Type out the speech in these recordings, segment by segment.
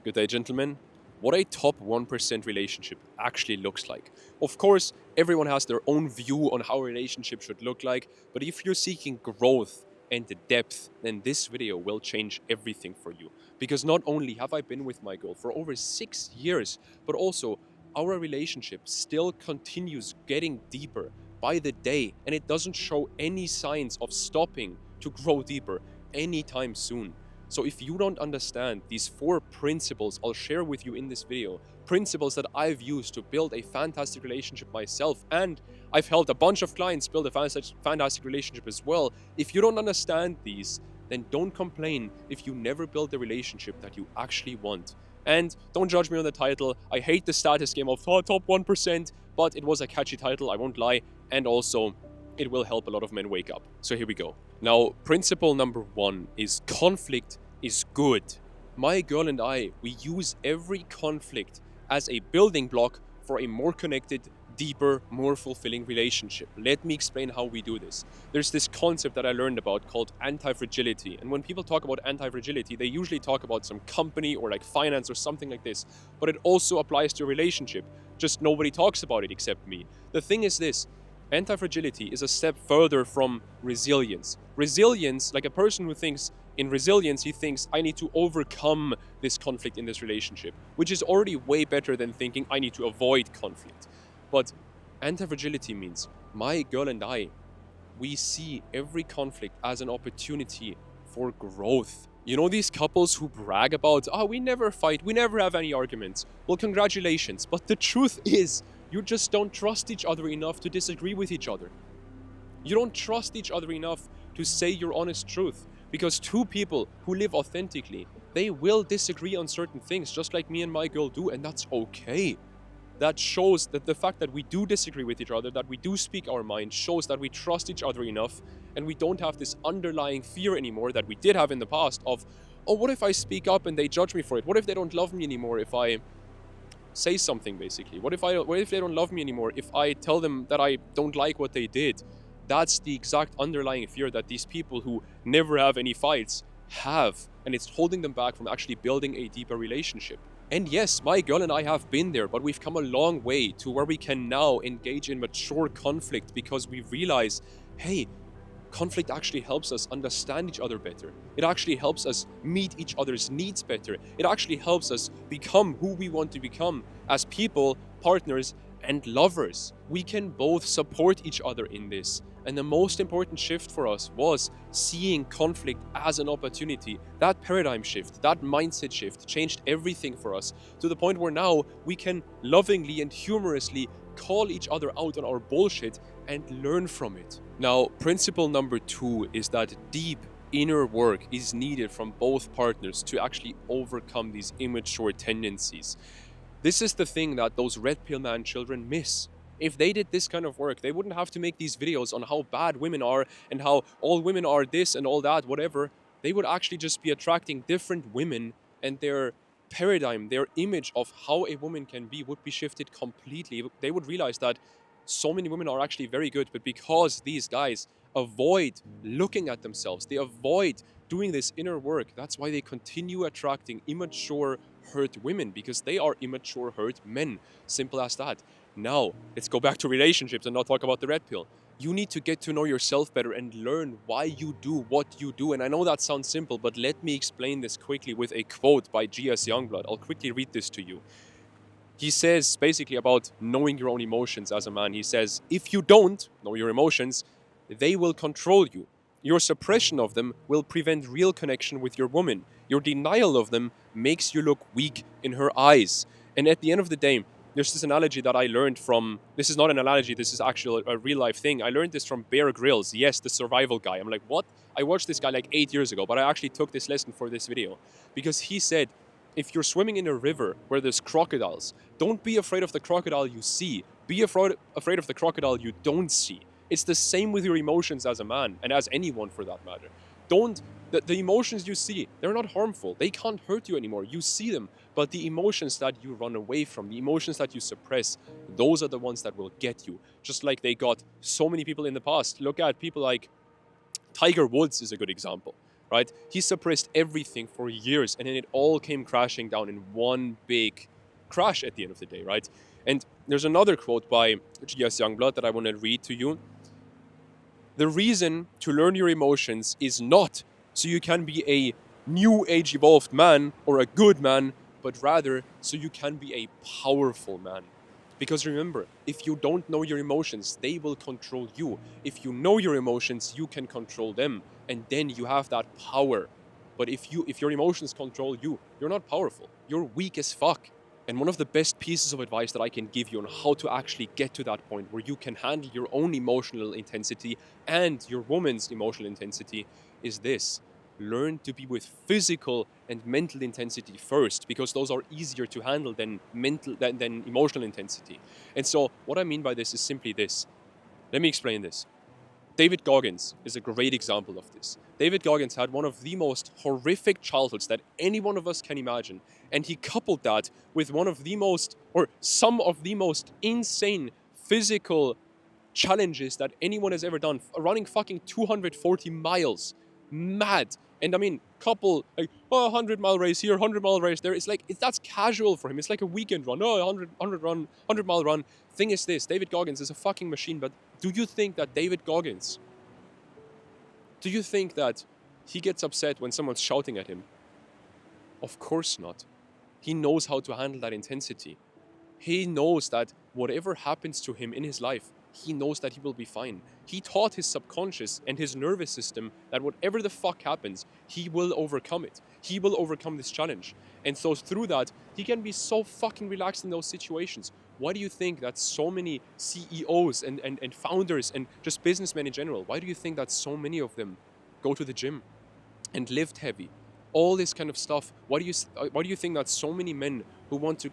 Good day, gentlemen. What a top 1% relationship actually looks like. Of course, everyone has their own view on how a relationship should look like, but if you're seeking growth and depth, then this video will change everything for you. Because not only have I been with my girl for over 6 years, but also our relationship still continues getting deeper by the day, and it doesn't show any signs of stopping to grow deeper anytime soon. So if you don't understand these 4 principles I'll share with you in this video, principles that I've used to build a fantastic relationship myself, and I've helped a bunch of clients build a fantastic relationship as well. If you don't understand these, then don't complain if you never build the relationship that you actually want. And don't judge me on the title. I hate the status game of top 1%, but it was a catchy title, I won't lie. And also, it will help a lot of men wake up. So here we go. Now, principle number 1 is conflict is good. My girl and I, we use every conflict as a building block for a more connected, deeper, more fulfilling relationship. Let me explain how we do this. There's this concept that I learned about called anti-fragility. And when people talk about anti-fragility, they usually talk about some company or like finance or something like this. But it also applies to a relationship. Just nobody talks about it except me. The thing is this. Anti-fragility is a step further from resilience. Resilience, like a person who thinks in resilience, he thinks, I need to overcome this conflict in this relationship, which is already way better than thinking I need to avoid conflict. But anti-fragility means my girl and I, we see every conflict as an opportunity for growth. You know these couples who brag about, we never fight, we never have any arguments. Well, congratulations. But the truth is, you just don't trust each other enough to disagree with each other. You don't trust each other enough to say your honest truth. Because 2 people who live authentically, they will disagree on certain things, just like me and my girl do, and that's okay. That shows that the fact that we do disagree with each other, that we do speak our mind, shows that we trust each other enough, and we don't have this underlying fear anymore that we did have in the past of, what if I speak up and they judge me for it? What if they don't love me anymore if I say something, basically? What if they don't love me anymore if I tell them that I don't like what they did? That's the exact underlying fear that these people who never have any fights have, and it's holding them back from actually building a deeper relationship. And yes, my girl and I have been there, but we've come a long way to where we can now engage in mature conflict because we realize, hey, conflict actually helps us understand each other better. It actually helps us meet each other's needs better. It actually helps us become who we want to become as people, partners, and lovers. We can both support each other in this. And the most important shift for us was seeing conflict as an opportunity. That paradigm shift, that mindset shift changed everything for us to the point where now we can lovingly and humorously call each other out on our bullshit and learn from it. Now, principle number 2 is that deep inner work is needed from both partners to actually overcome these immature tendencies. This is the thing that those red pill man children miss. If they did this kind of work, they wouldn't have to make these videos on how bad women are and how all women are this and all that, whatever. They would actually just be attracting different women, and their paradigm, their image of how a woman can be would be shifted completely. They would realize that so many women are actually very good, but because these guys avoid looking at themselves, they avoid doing this inner work, that's why they continue attracting immature, hurt women, because they are immature, hurt men. Simple as that. Now, let's go back to relationships and not talk about the red pill. You need to get to know yourself better and learn why you do what you do. And I know that sounds simple, but let me explain this quickly with a quote by G.S. Youngblood. I'll quickly read this to you. He says basically about knowing your own emotions as a man. He says, if you don't know your emotions, they will control you. Your suppression of them will prevent real connection with your woman. Your denial of them makes you look weak in her eyes. And at the end of the day, there's this analogy that I learned from, this is not an analogy, this is actually a real life thing. I learned this from Bear Grylls, yes, the survival guy. I'm like, what? I watched this guy like 8 years ago, but I actually took this lesson for this video. Because he said, if you're swimming in a river where there's crocodiles, don't be afraid of the crocodile you see. Be afraid of the crocodile you don't see. It's the same with your emotions as a man, and as anyone for that matter. The emotions you see, they're not harmful. They can't hurt you anymore. You see them. But the emotions that you run away from, the emotions that you suppress, those are the ones that will get you. Just like they got so many people in the past. Look at people like Tiger Woods is a good example. right? He suppressed everything for years, and then it all came crashing down in one big crash at the end of the day, right? And there's another quote by G.S. Youngblood that I want to read to you. The reason to learn your emotions is not so you can be a new age evolved man or a good man, but rather so you can be a powerful man. Because remember, if you don't know your emotions, they will control you. If you know your emotions, you can control them, and then you have that power. But if your emotions control you, you're not powerful. You're weak as fuck. And one of the best pieces of advice that I can give you on how to actually get to that point where you can handle your own emotional intensity and your woman's emotional intensity is this. Learn to be with physical and mental intensity first, because those are easier to handle than emotional intensity. And so what I mean by this is simply this. Let me explain this. David Goggins is a great example of this. David Goggins had one of the most horrific childhoods that any one of us can imagine, and he coupled that with one of the most, or some of the most insane physical challenges that anyone has ever done, running fucking 240 miles. Mad. And I mean, couple, like, 100-mile race here, 100-mile race there. It's like, that's casual for him. It's like a weekend run. 100-mile run. Thing is this, David Goggins is a fucking machine, but do you think that David Goggins, do you think that he gets upset when someone's shouting at him? Of course not. He knows how to handle that intensity. He knows that whatever happens to him in his life, he knows that he will be fine. He taught his subconscious and his nervous system that whatever the fuck happens, he will overcome it. He will overcome this challenge. And so through that, he can be so fucking relaxed in those situations. Why do you think that so many CEOs and founders and just businessmen in general, why do you think that so many of them go to the gym and lift heavy? All this kind of stuff. Why do you think that so many men who want to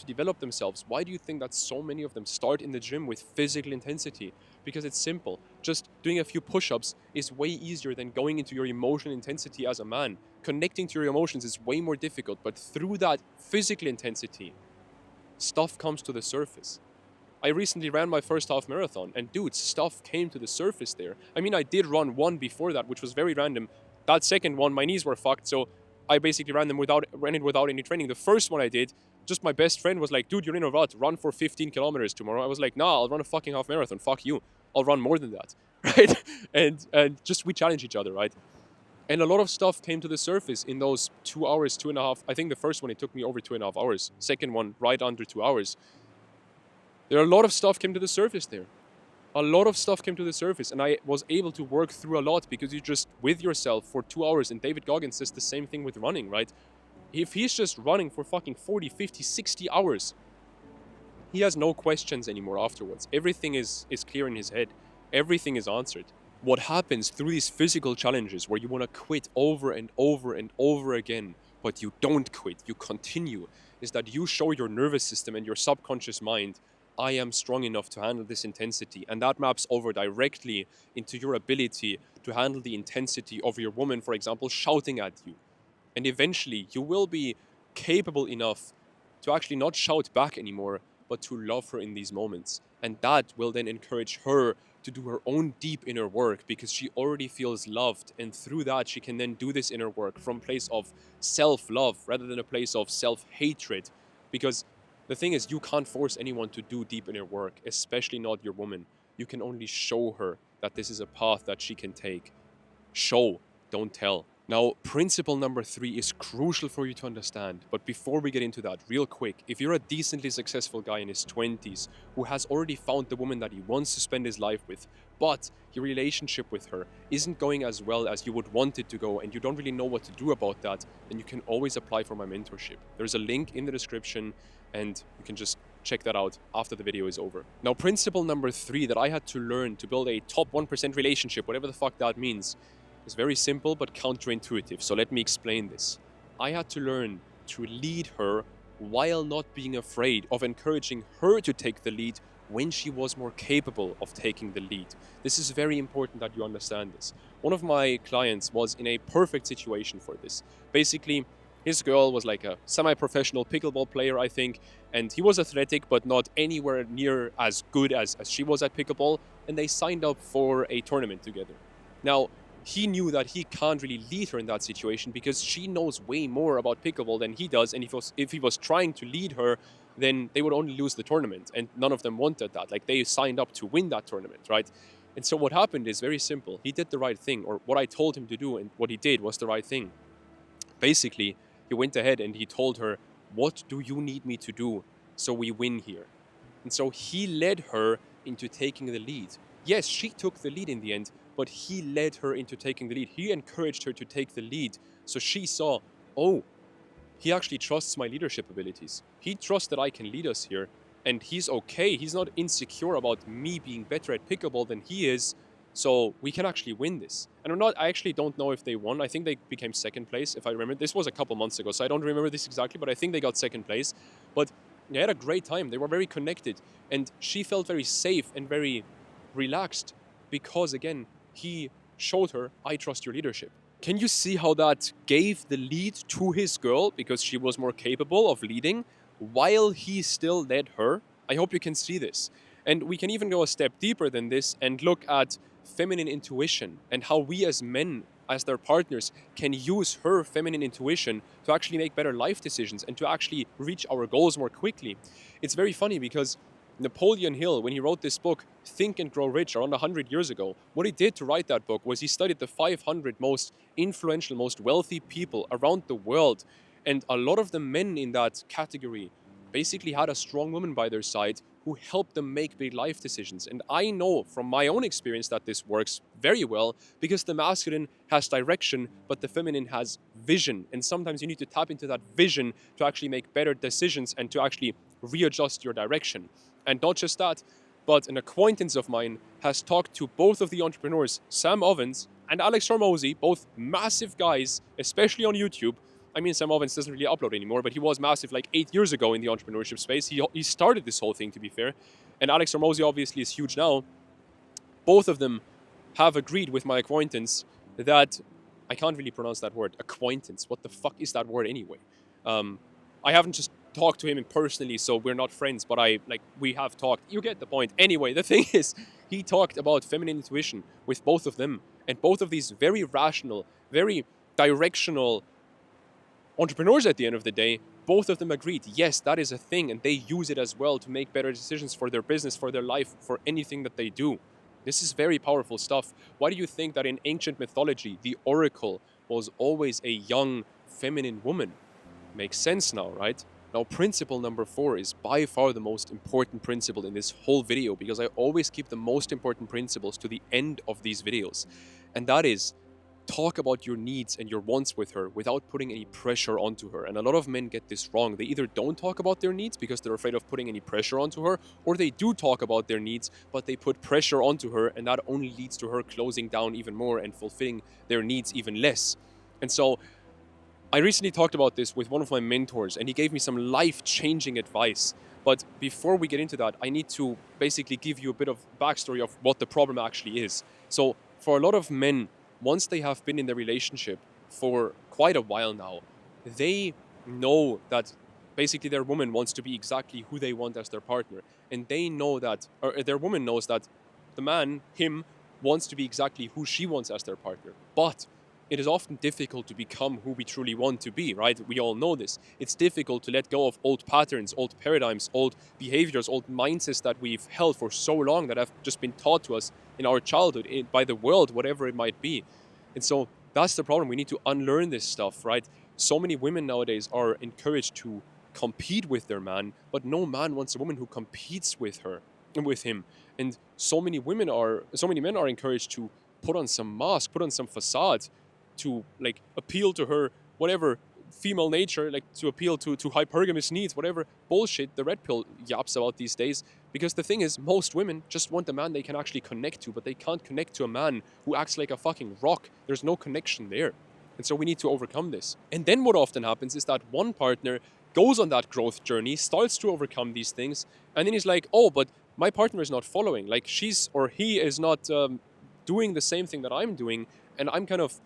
develop themselves, why do you think that so many of them start in the gym with physical intensity? Because it's simple. Just doing a few push-ups is way easier than going into your emotional intensity as a man. Connecting to your emotions is way more difficult, but through that physical intensity, stuff comes to the surface. I recently ran my first half marathon, and dude, stuff came to the surface there. I mean, I did run one before that, which was very random. That second one, my knees were fucked, so I basically ran it without any training. The first one I did, just my best friend was like, dude, you're in a rut, run for 15 kilometers tomorrow. I was like, nah, I'll run a fucking half marathon, fuck you. I'll run more than that, right? And just we challenge each other, right? And a lot of stuff came to the surface in those 2 hours, 2.5. I think the first one, it took me over 2.5 hours. Second one, right under 2 hours. There are a lot of stuff came to the surface there. A lot of stuff came to the surface, and I was able to work through a lot because you're just with yourself for 2 hours. And David Goggins says the same thing with running, right? If he's just running for fucking 40, 50, 60 hours, he has no questions anymore afterwards. Everything is clear in his head. Everything is answered. What happens through these physical challenges where you want to quit over and over and over again, but you don't quit, you continue, is that you show your nervous system and your subconscious mind, I am strong enough to handle this intensity. And that maps over directly into your ability to handle the intensity of your woman, for example, shouting at you. And eventually you will be capable enough to actually not shout back anymore, but to love her in these moments. And that will then encourage her to do her own deep inner work because she already feels loved. And through that, she can then do this inner work from a place of self-love rather than a place of self-hatred. Because the thing is, you can't force anyone to do deep inner work, especially not your woman. You can only show her that this is a path that she can take. Show, don't tell. Now, principle number 3 is crucial for you to understand. But before we get into that, real quick, if you're a decently successful guy in his 20s who has already found the woman that he wants to spend his life with, but your relationship with her isn't going as well as you would want it to go, and you don't really know what to do about that, then you can always apply for my mentorship. There's a link in the description, and you can just check that out after the video is over. Now, principle number 3 that I had to learn to build a top 1% relationship, whatever the fuck that means, is very simple but counterintuitive. So let me explain this. I had to learn to lead her while not being afraid of encouraging her to take the lead when she was more capable of taking the lead. This is very important that you understand this. One of my clients was in a perfect situation for this. Basically, his girl was like a semi-professional pickleball player, I think, and he was athletic but not anywhere near as good as she was at pickleball, and they signed up for a tournament together. Now, he knew that he can't really lead her in that situation because she knows way more about pickleball than he does. And if he was trying to lead her, then they would only lose the tournament. And none of them wanted that. Like, they signed up to win that tournament, right? And so what happened is very simple. He did the right thing, or what I told him to do, and what he did was the right thing. Basically, he went ahead and he told her, what do you need me to do so we win here? And so he led her into taking the lead. Yes, she took the lead in the end, but he led her into taking the lead. He encouraged her to take the lead. So she saw, oh, he actually trusts my leadership abilities. He trusts that I can lead us here. And he's okay. He's not insecure about me being better at pickleball than he is. So we can actually win this. And I actually don't know if they won. I think they became second place, if I remember. This was a couple months ago, so I don't remember this exactly, but I think they got second place. But they had a great time. They were very connected. And she felt very safe and very relaxed because, again, he showed her, I trust your leadership. Can you see how that gave the lead to his girl because she was more capable of leading while he still led her? I hope you can see this. And we can even go a step deeper than this and look at feminine intuition and how we as men, as their partners, can use her feminine intuition to actually make better life decisions and to actually reach our goals more quickly. It's very funny because Napoleon Hill, when he wrote this book, Think and Grow Rich, around 100 years ago, what he did to write that book was he studied the 500 most influential, most wealthy people around the world. And a lot of the men in that category basically had a strong woman by their side who helped them make big life decisions. And I know from my own experience that this works very well because the masculine has direction, but the feminine has vision. And sometimes you need to tap into that vision to actually make better decisions and to actually readjust your direction. And not just that, but an acquaintance of mine has talked to both of the entrepreneurs, Sam Ovens and Alex Hormozi, both massive guys, especially on YouTube. I mean, Sam Ovens doesn't really upload anymore, but he was massive like 8 years ago in the entrepreneurship space. He started this whole thing, to be fair. And Alex Hormozi obviously is huge now. Both of them have agreed with my acquaintance that, I can't really pronounce that word, acquaintance. What the fuck is that word anyway? I haven't just talked to him personally, so we're not friends, but we have talked. You get the point. Anyway, the thing is, he talked about feminine intuition with both of them, and both of these very rational, very directional entrepreneurs at the end of the day, both of them agreed, yes, that is a thing, and they use it as well to make better decisions for their business, for their life, for anything that they do. This is very powerful stuff. Why do you think that in ancient mythology, the oracle was always a young, feminine woman? Makes sense now, right? Now, principle number 4 is by far the most important principle in this whole video because I always keep the most important principles to the end of these videos. And that is, talk about your needs and your wants with her without putting any pressure onto her. And a lot of men get this wrong. They either don't talk about their needs because they're afraid of putting any pressure onto her, or they do talk about their needs, but they put pressure onto her, and that only leads to her closing down even more and fulfilling their needs even less. And so I recently talked about this with one of my mentors, and he gave me some life-changing advice. But before we get into that, I need to basically give you a bit of backstory of what the problem actually is. So for a lot of men, once they have been in their relationship for quite a while now, they know that basically their woman wants to be exactly who they want as their partner. And they know that, or their woman knows that the man, him, wants to be exactly who she wants as their partner. But it is often difficult to become who we truly want to be, right? We all know this. It's difficult to let go of old patterns, old paradigms, old behaviors, old mindsets that we've held for so long that have just been taught to us in our childhood, by the world, whatever it might be. And so that's the problem. We need to unlearn this stuff, right? So many women nowadays are encouraged to compete with their man, but no man wants a woman who competes with her and with him. And so many men are encouraged to put on some mask, put on some facade, to appeal to her whatever female nature, to appeal to hypergamous needs, whatever bullshit the red pill yaps about these days. Because the thing is, most women just want a man they can actually connect to, but they can't connect to a man who acts like a fucking rock. There's no connection there. And so we need to overcome this. And then what often happens is that one partner goes on that growth journey, starts to overcome these things, and then he's like, oh, but my partner is not following. She's or he is not doing the same thing that I'm doing, and I'm kind of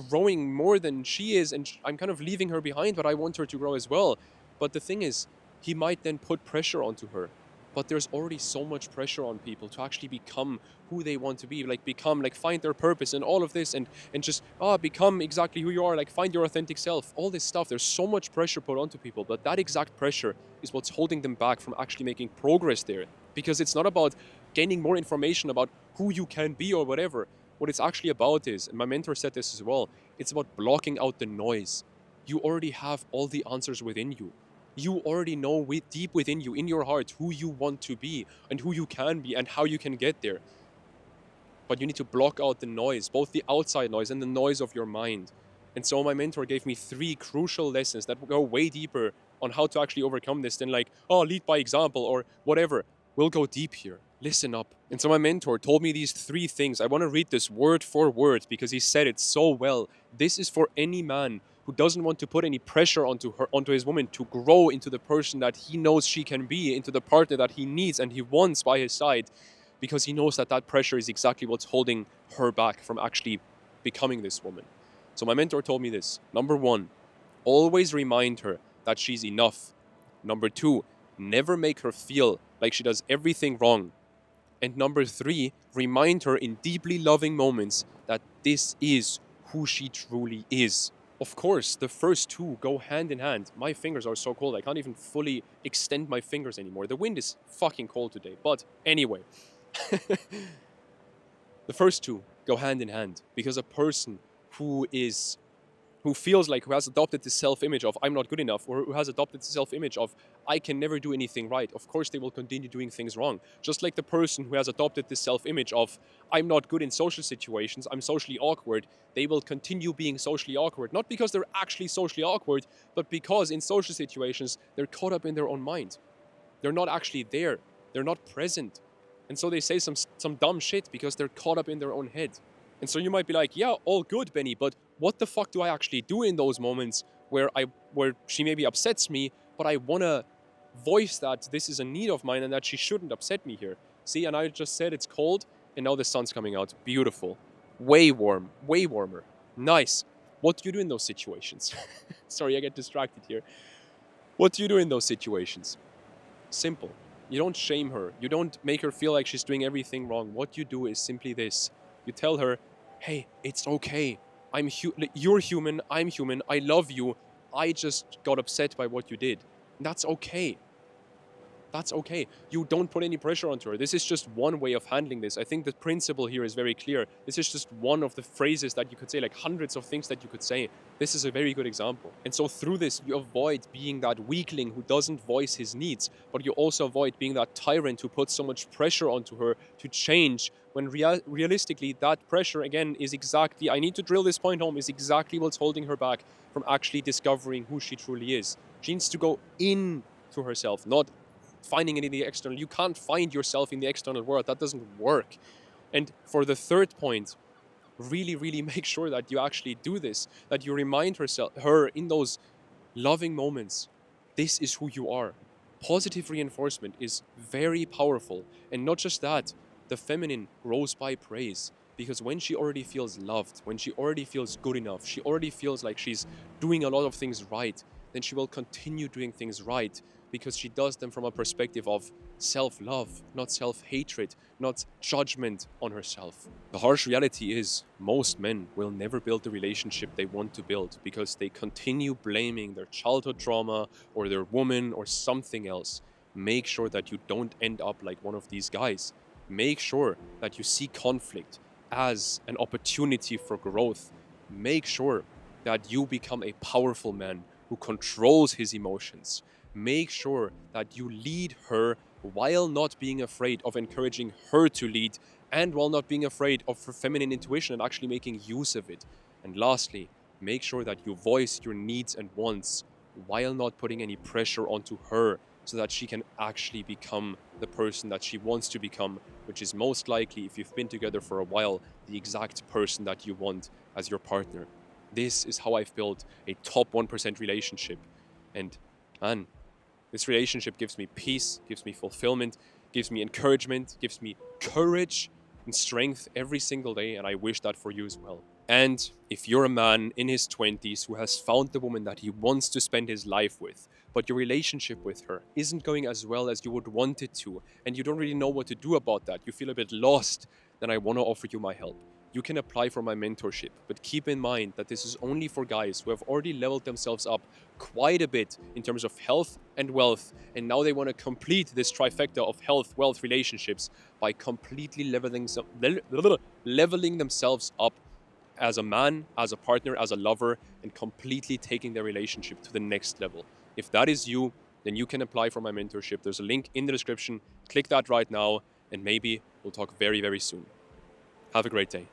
growing more than she is, and I'm kind of leaving her behind, but I want her to grow as well. But the thing is, he might then put pressure onto her. But there's already so much pressure on people to actually become who they want to be, find their purpose and all of this, and just become exactly who you are, like find your authentic self, all this stuff. There's so much pressure put onto people, but that exact pressure is what's holding them back from actually making progress there. Because it's not about gaining more information about who you can be or whatever. What it's actually about is, and my mentor said this as well, it's about blocking out the noise. You already have all the answers within you. You already know deep within you, in your heart, who you want to be and who you can be and how you can get there. But you need to block out the noise, both the outside noise and the noise of your mind. And so my mentor gave me 3 crucial lessons that go way deeper on how to actually overcome this than lead by example or whatever. We'll go deep here. Listen up. And so my mentor told me these 3 things. I want to read this word for word because he said it so well. This is for any man who doesn't want to put any pressure onto his woman to grow into the person that he knows she can be, into the partner that he needs and he wants by his side, because he knows that pressure is exactly what's holding her back from actually becoming this woman. So my mentor told me this. Number 1, always remind her that she's enough. Number 2, never make her feel like she does everything wrong. And number 3, remind her in deeply loving moments that this is who she truly is. Of course, the first 2 go hand in hand. My fingers are so cold, I can't even fully extend my fingers anymore. The wind is fucking cold today. But anyway, the first 2 go hand in hand, because a person who has adopted the self-image of I'm not good enough, or who has adopted the self-image of I can never do anything right, of course they will continue doing things wrong. Just like the person who has adopted the self-image of I'm not good in social situations, I'm socially awkward, they will continue being socially awkward, not because they're actually socially awkward, but because in social situations they're caught up in their own mind. They're not actually there. They're not present. And so they say some dumb shit because they're caught up in their own head. And so you might be like, yeah, all good, Benny, but what the fuck do I actually do in those moments where she maybe upsets me, but I want to voice that this is a need of mine and that she shouldn't upset me here? See, and I just said it's cold, and now the sun's coming out. Beautiful. Way warm. Way warmer. Nice. What do you do in those situations? Sorry, I get distracted here. What do you do in those situations? Simple. You don't shame her. You don't make her feel like she's doing everything wrong. What you do is simply this. You tell her, hey, it's okay. You're human, I'm human, I love you. I just got upset by what you did. That's okay. That's okay. You don't put any pressure onto her. This is just one way of handling this. I think the principle here is very clear. This is just one of the phrases that you could say, like hundreds of things that you could say. This is a very good example. And so through this, you avoid being that weakling who doesn't voice his needs, but you also avoid being that tyrant who puts so much pressure onto her to change, when realistically that pressure, again, is exactly, I need to drill this point home, is exactly what's holding her back from actually discovering who she truly is. She needs to go into herself, not finding it in the external. You can't find yourself in the external world. That doesn't work. And for the third point, really, really make sure that you actually do this, that you remind her in those loving moments, this is who you are. Positive reinforcement is very powerful. And not just that, the feminine grows by praise. Because when she already feels loved, when she already feels good enough, she already feels like she's doing a lot of things right, then she will continue doing things right, because she does them from a perspective of self-love, not self-hatred, not judgment on herself. The harsh reality is most men will never build the relationship they want to build because they continue blaming their childhood trauma or their woman or something else. Make sure that you don't end up like one of these guys. Make sure that you see conflict as an opportunity for growth. Make sure that you become a powerful man who controls his emotions. Make sure that you lead her while not being afraid of encouraging her to lead, and while not being afraid of her feminine intuition and actually making use of it. And lastly, make sure that you voice your needs and wants while not putting any pressure onto her, so that she can actually become the person that she wants to become, which is most likely, if you've been together for a while, the exact person that you want as your partner. This is how I've built a top 1% relationship. And man, this relationship gives me peace, gives me fulfillment, gives me encouragement, gives me courage and strength every single day, and I wish that for you as well. And if you're a man in his 20s who has found the woman that he wants to spend his life with, but your relationship with her isn't going as well as you would want it to, and you don't really know what to do about that, you feel a bit lost, then I want to offer you my help. You can apply for my mentorship, but keep in mind that this is only for guys who have already leveled themselves up quite a bit in terms of health and wealth, and now they want to complete this trifecta of health, wealth, relationships by completely leveling themselves up as a man, as a partner, as a lover, and completely taking their relationship to the next level. If that is you, then you can apply for my mentorship. There's a link in the description. Click that right now, and maybe we'll talk very, very soon. Have a great day.